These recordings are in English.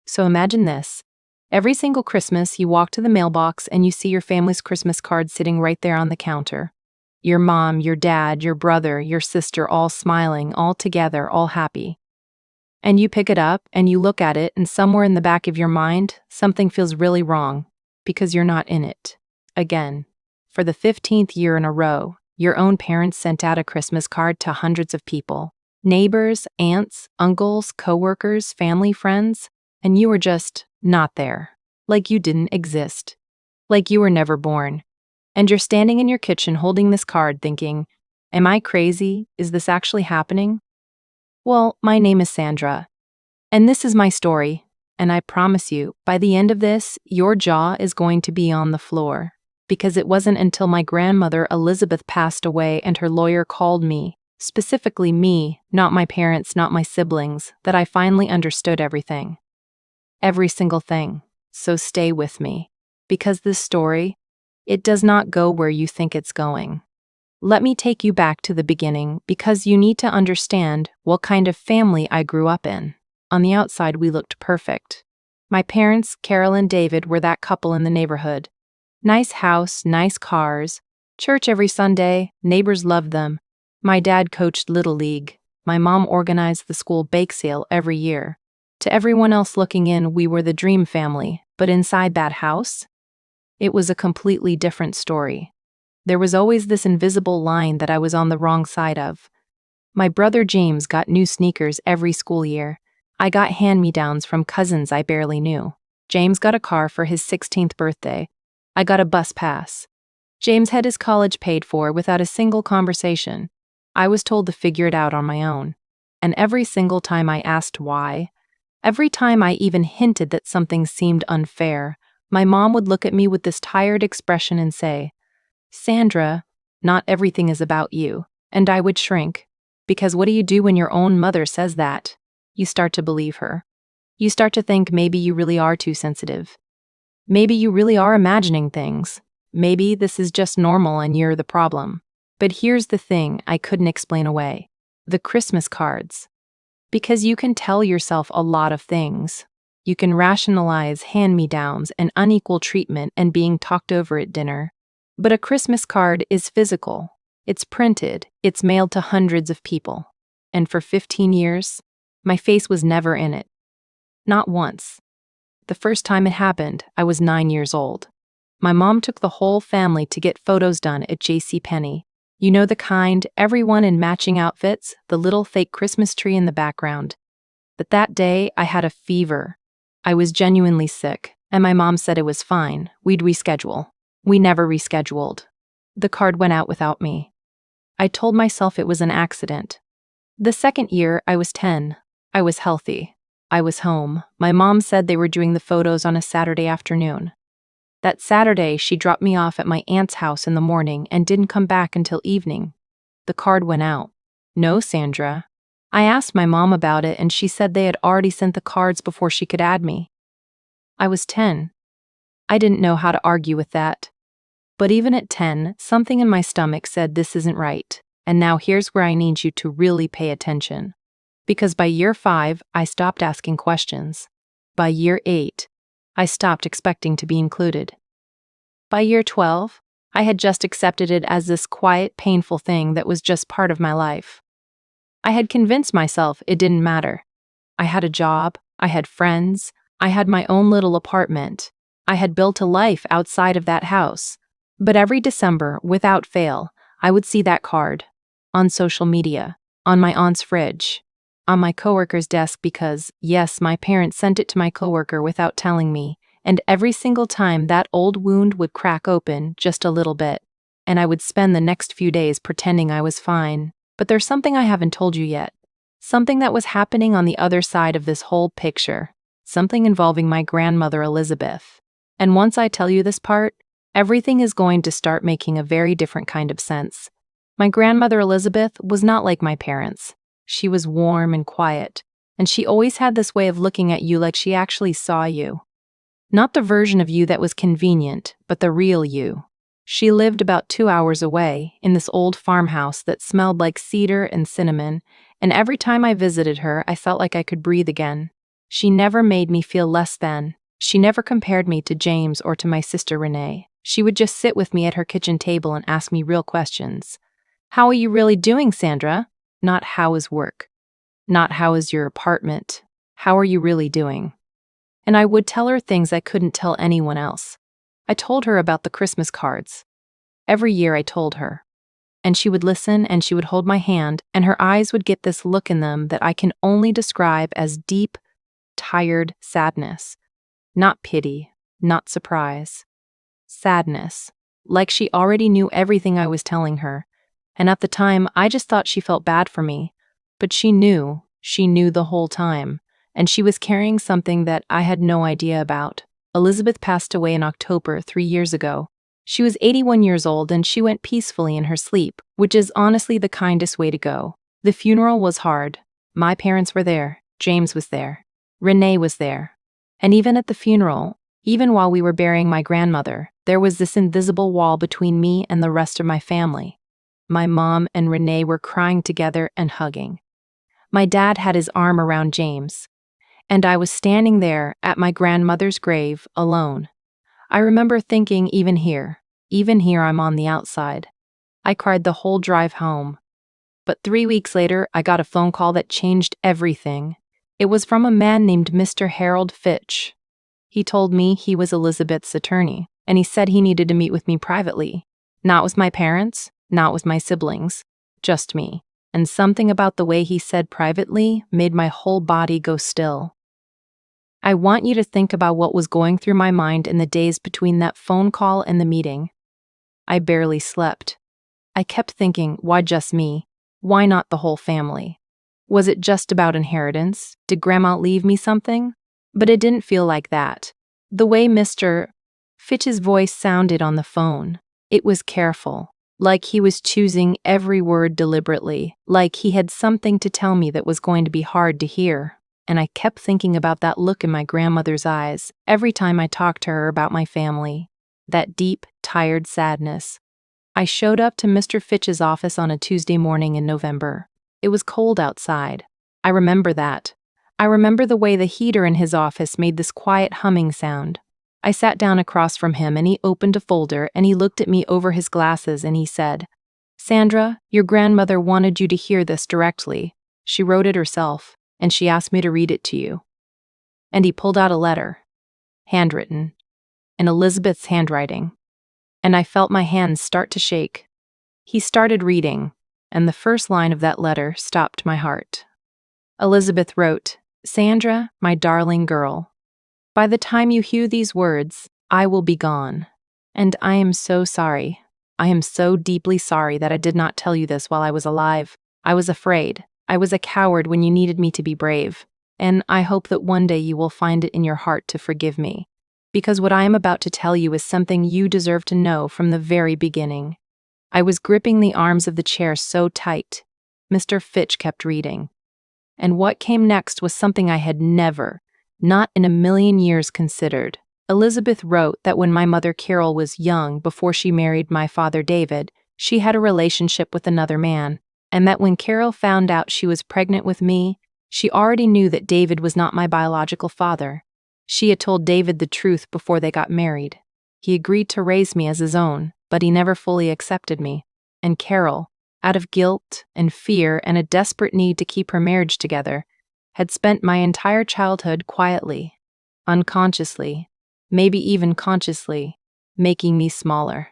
So imagine this. Every single Christmas, you walk to the mailbox and you see your family's Christmas card sitting right there on the counter. Your mom, your dad, your brother, your sister, all smiling, all together, all happy. And you pick it up and you look at it, and somewhere in the back of your mind, something feels really wrong because you're not in it. Again, for the 15th year in a row, your own parents sent out a Christmas card to hundreds of people. Neighbors, aunts, uncles, coworkers, family, friends, and you were just not there. Like you didn't exist. Like you were never born. And you're standing in your kitchen holding this card thinking, am I crazy? Is this actually happening? Well, my name is Sandra, and this is my story, and I promise you, by the end of this, your jaw is going to be on the floor, because it wasn't until my grandmother Elizabeth passed away and her lawyer called me, specifically me, not my parents, not my siblings, that I finally understood everything. Every single thing. So stay with me, because this story, it does not go where you think it's going. Let me take you back to the beginning because you need to understand what kind of family I grew up in. On the outside, we looked perfect. My parents, Carol and David, were that couple in the neighborhood. Nice house, nice cars, church every Sunday, neighbors loved them. My dad coached Little League. My mom organized the school bake sale every year. To everyone else looking in, we were the dream family, but inside that house, it was a completely different story. There was always this invisible line that I was on the wrong side of. My brother James got new sneakers every school year. I got hand-me-downs from cousins I barely knew. James got a car for his 16th birthday. I got a bus pass. James had his college paid for without a single conversation. I was told to figure it out on my own. And every single time I asked why, every time I even hinted that something seemed unfair, my mom would look at me with this tired expression and say, Sandra, not everything is about you. And I would shrink. Because what do you do when your own mother says that? You start to believe her. You start to think maybe you really are too sensitive. Maybe you really are imagining things. Maybe this is just normal and you're the problem. But here's the thing I couldn't explain away. The Christmas cards. Because you can tell yourself a lot of things. You can rationalize hand-me-downs and unequal treatment and being talked over at dinner. But a Christmas card is physical. It's printed. It's mailed to hundreds of people. And for 15 years, my face was never in it. Not once. The first time it happened, I was 9 years old. My mom took the whole family to get photos done at JCPenney. You know the kind, everyone in matching outfits, the little fake Christmas tree in the background. But that day, I had a fever. I was genuinely sick, and my mom said it was fine. We'd reschedule. We never rescheduled. The card went out without me. I told myself it was an accident. The second year, I was 10. I was healthy. I was home. My mom said they were doing the photos on a Saturday afternoon. That Saturday, she dropped me off at my aunt's house in the morning and didn't come back until evening. The card went out. No, Sandra. I asked my mom about it and she said they had already sent the cards before she could add me. I was 10. I didn't know how to argue with that. But even at 10, something in my stomach said this isn't right. And now here's where I need you to really pay attention. Because by year 5, I stopped asking questions. By year 8, I stopped expecting to be included. By year 12, I had just accepted it as this quiet, painful thing that was just part of my life. I had convinced myself it didn't matter. I had a job, I had friends, I had my own little apartment. I had built a life outside of that house. But every December, without fail, I would see that card. On social media, on my aunt's fridge, on my coworker's desk because, yes, my parents sent it to my coworker without telling me, and every single time that old wound would crack open just a little bit, and I would spend the next few days pretending I was fine. But there's something I haven't told you yet. Something that was happening on the other side of this whole picture. Something involving my grandmother Elizabeth. And once I tell you this part, everything is going to start making a very different kind of sense. My grandmother Elizabeth was not like my parents. She was warm and quiet, and she always had this way of looking at you like she actually saw you. Not the version of you that was convenient, but the real you. She lived about 2 hours away, in this old farmhouse that smelled like cedar and cinnamon, and every time I visited her, I felt like I could breathe again. She never made me feel less than. She never compared me to James or to my sister Renee. She would just sit with me at her kitchen table and ask me real questions. How are you really doing, Sandra? Not how is work. Not how is your apartment. How are you really doing? And I would tell her things I couldn't tell anyone else. I told her about the Christmas cards. Every year I told her. And she would listen and she would hold my hand, and her eyes would get this look in them that I can only describe as deep, tired sadness. Not pity, not surprise. Sadness. Like she already knew everything I was telling her. And at the time, I just thought she felt bad for me. But she knew the whole time. And she was carrying something that I had no idea about. Elizabeth passed away in October 3 years ago. She was 81 years old and she went peacefully in her sleep, which is honestly the kindest way to go. The funeral was hard. My parents were there. James was there. Renee was there. And even at the funeral, even while we were burying my grandmother, there was this invisible wall between me and the rest of my family. My mom and Renee were crying together and hugging. My dad had his arm around James. And I was standing there at my grandmother's grave, alone. I remember thinking, even here I'm on the outside. I cried the whole drive home. But 3 weeks later, I got a phone call that changed everything. It was from a man named Mr. Harold Fitch. He told me he was Elizabeth's attorney, and he said he needed to meet with me privately. Not with my parents, not with my siblings, just me. And something about the way he said privately made my whole body go still. I want you to think about what was going through my mind in the days between that phone call and the meeting. I barely slept. I kept thinking, why just me? Why not the whole family? Was it just about inheritance? Did Grandma leave me something? But it didn't feel like that. The way Mr. Fitch's voice sounded on the phone, it was careful, like he was choosing every word deliberately, like he had something to tell me that was going to be hard to hear. And I kept thinking about that look in my grandmother's eyes every time I talked to her about my family. That deep, tired sadness. I showed up to Mr. Fitch's office on a Tuesday morning in November. It was cold outside. I remember that. I remember the way the heater in his office made this quiet humming sound. I sat down across from him and he opened a folder and he looked at me over his glasses and he said, "Sandra, your grandmother wanted you to hear this directly. She wrote it herself. And she asked me to read it to you." And he pulled out a letter, handwritten, in Elizabeth's handwriting, and I felt my hands start to shake. He started reading, and the first line of that letter stopped my heart. Elizabeth wrote, "Sandra, my darling girl, by the time you hear these words, I will be gone. And I am so sorry. I am so deeply sorry that I did not tell you this while I was alive. I was afraid. I was a coward when you needed me to be brave, and I hope that one day you will find it in your heart to forgive me, because what I am about to tell you is something you deserve to know from the very beginning." I was gripping the arms of the chair so tight. Mr. Fitch kept reading. And what came next was something I had never, not in a million years, considered. Elizabeth wrote that when my mother Carol was young, before she married my father David, she had a relationship with another man. And that when Carol found out she was pregnant with me, she already knew that David was not my biological father. She had told David the truth before they got married. He agreed to raise me as his own, but he never fully accepted me. And Carol, out of guilt and fear and a desperate need to keep her marriage together, had spent my entire childhood quietly, unconsciously, maybe even consciously, making me smaller,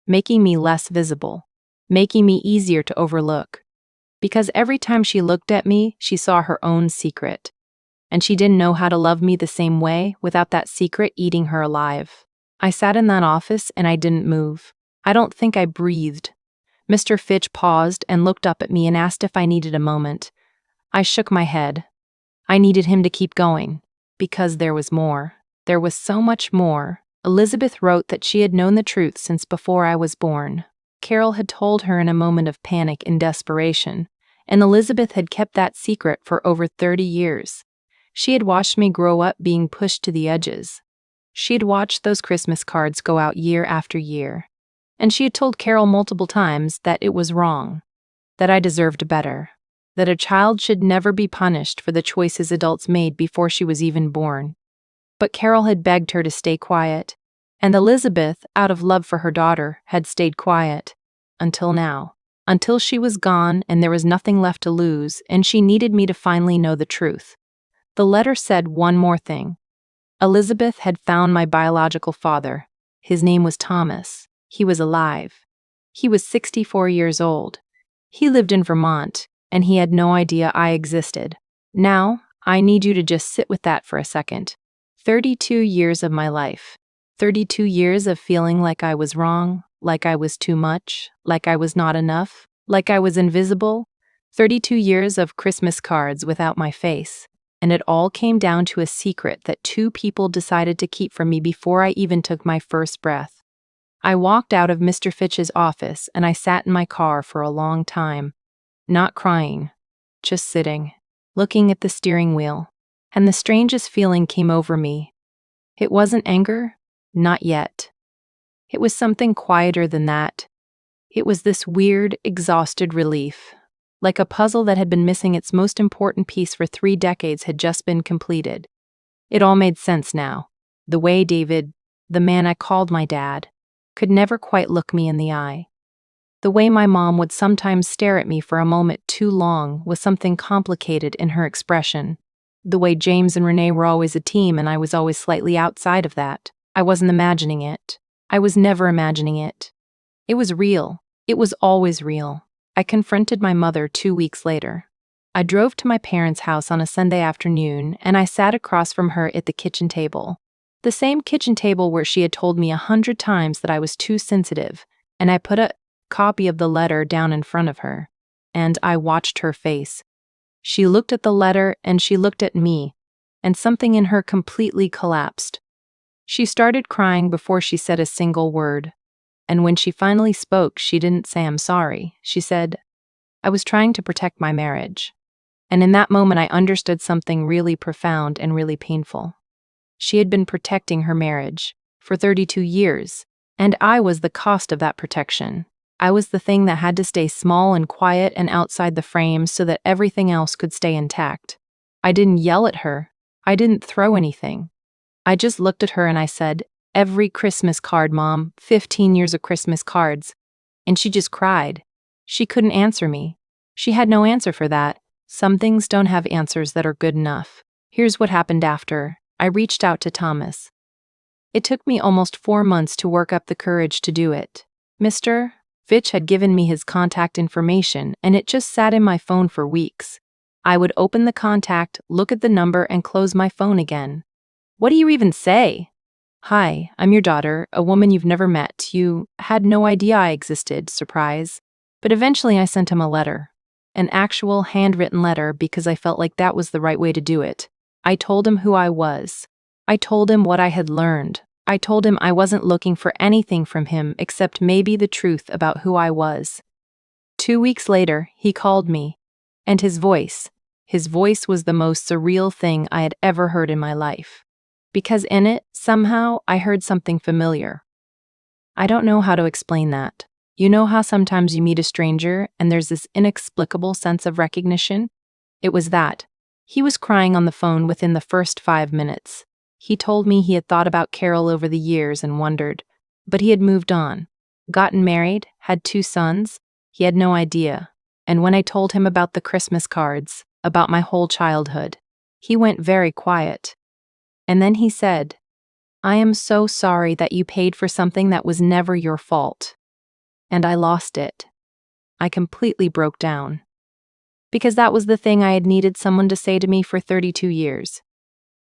making me less visible, making me easier to overlook. Because every time she looked at me, she saw her own secret. And she didn't know how to love me the same way without that secret eating her alive. I sat in that office and I didn't move. I don't think I breathed. Mr. Fitch paused and looked up at me and asked if I needed a moment. I shook my head. I needed him to keep going. Because there was more. There was so much more. Elizabeth wrote that she had known the truth since before I was born. Carol had told her in a moment of panic and desperation. And Elizabeth had kept that secret for over 30 years. She had watched me grow up being pushed to the edges. She had watched those Christmas cards go out year after year. And she had told Carol multiple times that it was wrong, that I deserved better. that a child should never be punished for the choices adults made before she was even born. But Carol had begged her to stay quiet, and Elizabeth, out of love for her daughter, had stayed quiet. Until now. Until she was gone and there was nothing left to lose, and she needed me to finally know the truth. The letter said one more thing. Elizabeth had found my biological father. His name was Thomas. He was alive. He was 64 years old. He lived in Vermont, and he had no idea I existed. Now, I need you to just sit with that for a second. 32 years of my life. 32 years of feeling like I was wrong, like I was too much, like I was not enough, like I was invisible. 32 years of Christmas cards without my face. And it all came down to a secret that two people decided to keep from me before I even took my first breath. I walked out of Mr. Fitch's office and I sat in my car for a long time, not crying, just sitting, looking at the steering wheel, and the strangest feeling came over me. It wasn't anger, not yet. It was something quieter than that. It was this weird, exhausted relief. Like a puzzle that had been missing its most important piece for 3 decades had just been completed. It all made sense now. The way David, the man I called my dad, could never quite look me in the eye. The way my mom would sometimes stare at me for a moment too long with something complicated in her expression. The way James and Renee were always a team and I was always slightly outside of that. I wasn't imagining it. I was never imagining it. It was real. It was always real. I confronted my mother 2 weeks later. I drove to my parents' house on a Sunday afternoon, and I sat across from her at the kitchen table. The same kitchen table where she had told me 100 times that I was too sensitive, and I put a copy of the letter down in front of her. And I watched her face. She looked at the letter, and she looked at me, and something in her completely collapsed. She started crying before she said a single word. And when she finally spoke, she didn't say I'm sorry. She said, I was trying to protect my marriage. And in that moment, I understood something really profound and really painful. She had been protecting her marriage for 32 years, and I was the cost of that protection. I was the thing that had to stay small and quiet and outside the frame so that everything else could stay intact. I didn't yell at her. I didn't throw anything. I just looked at her and I said, every Christmas card, Mom, 15 years of Christmas cards. And she just cried. She couldn't answer me. She had no answer for that. Some things don't have answers that are good enough. Here's what happened after. I reached out to Thomas. It took me almost 4 months to work up the courage to do it. Mr. Fitch had given me his contact information, and it just sat in my phone for weeks. I would open the contact, look at the number, and close my phone again. What do you even say? Hi, I'm your daughter, a woman you've never met. You had no idea I existed, surprise. But eventually I sent him a letter. An actual handwritten letter because I felt like that was the right way to do it. I told him who I was. I told him what I had learned. I told him I wasn't looking for anything from him except maybe the truth about who I was. 2 weeks later, he called me. And his voice was the most surreal thing I had ever heard in my life. Because in it, somehow, I heard something familiar. I don't know how to explain that. You know how sometimes you meet a stranger and there's this inexplicable sense of recognition? It was that. He was crying on the phone within the first 5 minutes. He told me he had thought about Carol over the years and wondered, but he had moved on, gotten married, had 2 sons. He had no idea. And when I told him about the Christmas cards, about my whole childhood, he went very quiet. And then he said, I am so sorry that you paid for something that was never your fault. And I lost it. I completely broke down. Because that was the thing I had needed someone to say to me for 32 years.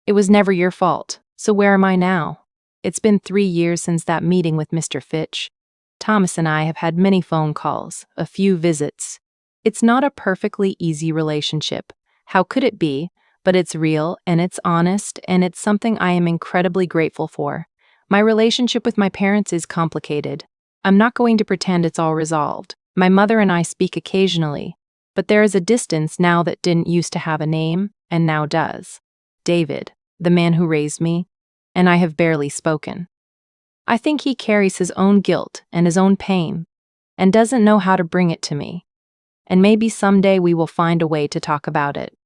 It was never your fault, so where am I now? It's been 3 years since that meeting with Mr. Fitch. Thomas and I have had many phone calls, a few visits. It's not a perfectly easy relationship. How could it be? But it's real, and it's honest, and it's something I am incredibly grateful for. My relationship with my parents is complicated. I'm not going to pretend it's all resolved. My mother and I speak occasionally, but there is a distance now that didn't used to have a name, and now does. David, the man who raised me, and I have barely spoken. I think he carries his own guilt and his own pain, and doesn't know how to bring it to me. And maybe someday we will find a way to talk about it.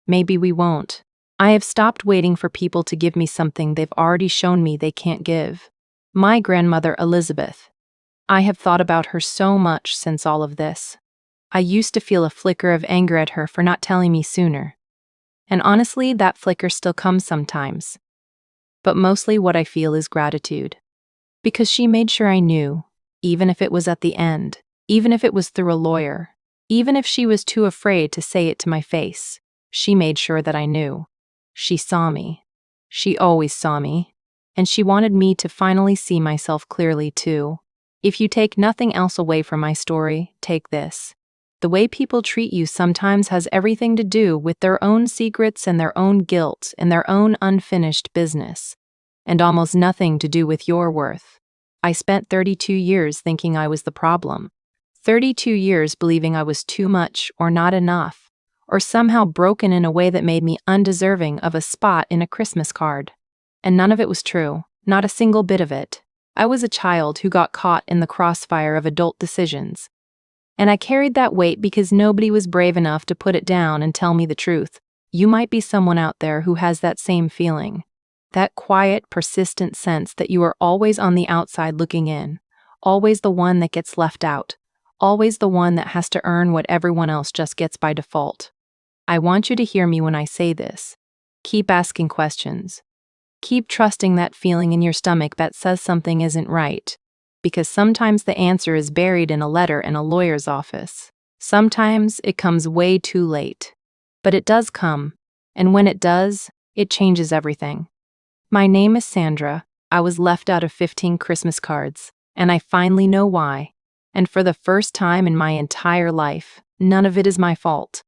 Maybe we won't. I have stopped waiting for people to give me something they've already shown me they can't give. My grandmother Elizabeth. I have thought about her so much since all of this. I used to feel a flicker of anger at her for not telling me sooner. And honestly, that flicker still comes sometimes. But mostly what I feel is gratitude. Because she made sure I knew, even if it was at the end, even if it was through a lawyer, even if she was too afraid to say it to my face, she made sure that I knew. She saw me. She always saw me. And she wanted me to finally see myself clearly too. If you take nothing else away from my story, take this. The way people treat you sometimes has everything to do with their own secrets and their own guilt and their own unfinished business, and almost nothing to do with your worth. I spent 32 years thinking I was the problem. 32 years believing I was too much or not enough, or somehow broken in a way that made me undeserving of a spot in a Christmas card. And none of it was true, not a single bit of it. I was a child who got caught in the crossfire of adult decisions. And I carried that weight because nobody was brave enough to put it down and tell me the truth. You might be someone out there who has that same feeling. That quiet, persistent sense that you are always on the outside looking in, always the one that gets left out, always the one that has to earn what everyone else just gets by default. I want you to hear me when I say this. Keep asking questions. Keep trusting that feeling in your stomach that says something isn't right. Because sometimes the answer is buried in a letter in a lawyer's office. Sometimes it comes way too late. But it does come, and when it does, it changes everything. My name is Sandra. I was left out of 15 Christmas cards, and I finally know why. And for the first time in my entire life, none of it is my fault.